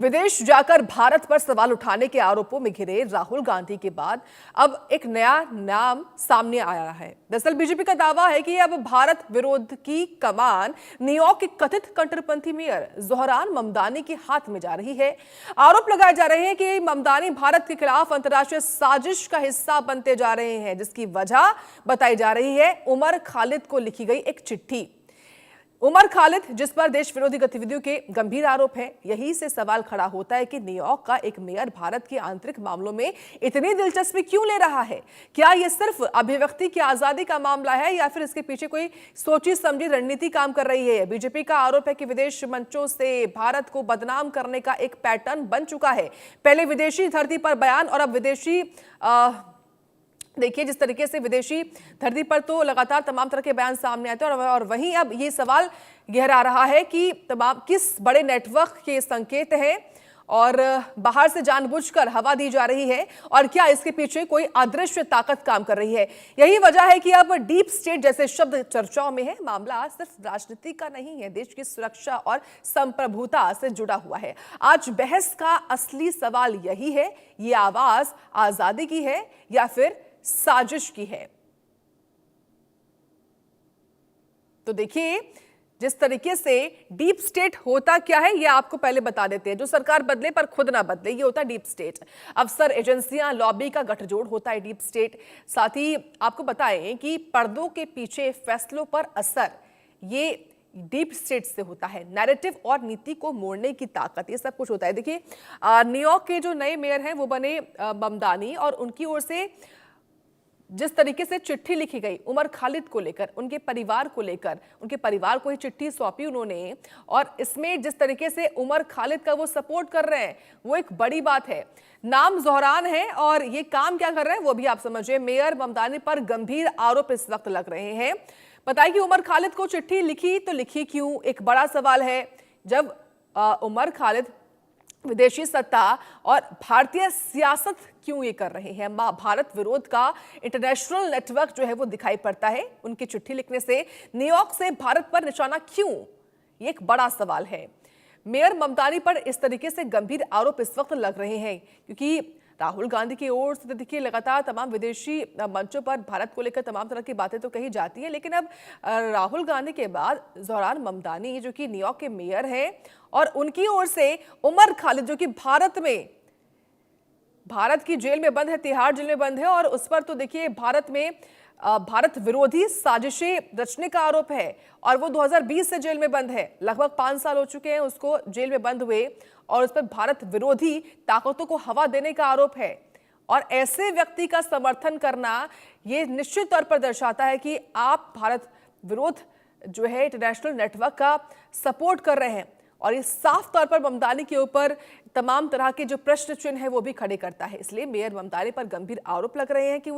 विदेश जाकर भारत पर सवाल उठाने के आरोपों में घिरे राहुल गांधी के बाद अब एक नया नाम सामने आया है। दरअसल बीजेपी का दावा है कि अब भारत विरोध की कमान न्यूयॉर्क के कथित कट्टरपंथी मेयर जोहरान ममदानी के हाथ में जा रही है। आरोप लगाए जा रहे हैं कि ममदानी भारत के खिलाफ अंतर्राष्ट्रीय साजिश का हिस्सा बनते जा रहे हैं, जिसकी वजह बताई जा रही है उमर खालिद को लिखी गई एक चिट्ठी। उमर खालिद, जिस पर देश विरोधी गतिविधियों के गंभीर आरोप हैं, यही से सवाल खड़ा होता है कि न्यूयॉर्क का एक मेयर भारत के आंतरिक मामलों में इतनी दिलचस्पी क्यों ले रहा है। क्या यह सिर्फ अभिव्यक्ति की आजादी का मामला है या फिर इसके पीछे कोई सोची समझी रणनीति काम कर रही है। बीजेपी का आरोप है कि विदेश मंचों से भारत को बदनाम करने का एक पैटर्न बन चुका है। पहले विदेशी धरती पर बयान और अब विदेशी देखिए जिस तरीके से विदेशी धरती पर तो लगातार तमाम तरह के बयान सामने आते हैं और वहीं अब ये सवाल गहरा रहा है कि तमाम किस बड़े नेटवर्क के संकेत हैं और बाहर से जानबूझकर हवा दी जा रही है और क्या इसके पीछे कोई अदृश्य ताकत काम कर रही है। यही वजह है कि अब डीप स्टेट जैसे शब्द चर्चाओं में है। मामला सिर्फ राजनीति का नहीं है, देश की सुरक्षा और संप्रभुता से जुड़ा हुआ है। आज बहस का असली सवाल यही है, ये आवाज आजादी की है या फिर साजिश की है। तो देखिए जिस तरीके से डीप स्टेट होता क्या है ये आपको पहले बता देते हैं। जो सरकार बदले पर खुद ना बदले, ये होता है डीप स्टेट। अफसर, एजेंसियां, लॉबी का गठजोड़ होता है डीप स्टेट। साथ ही आपको बताएं कि पर्दों के पीछे फैसलों पर असर, ये डीप स्टेट से होता है। नैरेटिव और नीति को मोड़ने की ताकत, ये सब कुछ होता है। देखिए न्यूयॉर्क के जो नए मेयर हैं वो बने ममदानी, और उनकी ओर से जिस तरीके से चिट्ठी लिखी गई उमर खालिद को लेकर, उनके परिवार को लेकर, उनके परिवार को ही चिट्ठी सौंपी उन्होंने, और इसमें जिस तरीके से उमर खालिद का वो सपोर्ट कर रहे हैं वो एक बड़ी बात है। नाम जोहरान है और ये काम क्या कर रहे हैं वो भी आप समझिए। मेयर ममदानी पर गंभीर आरोप इस वक्त लग रहे हैं। बताइए कि उमर खालिद को चिट्ठी लिखी तो लिखी क्यों, एक बड़ा सवाल है। जब उमर खालिद विदेशी सत्ता और भारतीय सियासत क्यों ये कर रहे हैं, भारत विरोध का इंटरनेशनल नेटवर्क जो है वो दिखाई पड़ता है उनकी चिट्ठी लिखने से। न्यूयॉर्क से भारत पर निशाना क्यों, ये एक बड़ा सवाल है। मेयर ममदानी पर इस तरीके से गंभीर आरोप इस वक्त लग रहे हैं क्योंकि राहुल गांधी की ओर से देखिए लगातार तमाम विदेशी मंचों पर भारत को लेकर तमाम तरह की बातें तो कही जाती है, लेकिन अब राहुल गांधी के बाद जोहरान ममदानी जो कि न्यूयॉर्क के मेयर हैं और उनकी ओर से उमर खालिद जो कि भारत की जेल में बंद है, तिहाड़ जेल में बंद है, और उस पर तो देखिए भारत विरोधी साजिशें रचने का आरोप है और वो 2020 से जेल में बंद है। लगभग 5 साल हो चुके हैं उसको जेल में बंद हुए और उस पर भारत विरोधी ताकतों को हवा देने का आरोप है। और ऐसे व्यक्ति का समर्थन करना ये निश्चित तौर पर दर्शाता है कि आप भारत विरोध जो है इंटरनेशनल नेटवर्क का सपोर्ट कर रहे हैं, और ये साफ तौर पर ममदानी के ऊपर तमाम तरह के जो प्रश्न चिन्ह है वो भी खड़े करता है। इसलिए मेयर ममदानी पर गंभीर आरोप लग रहे हैं कि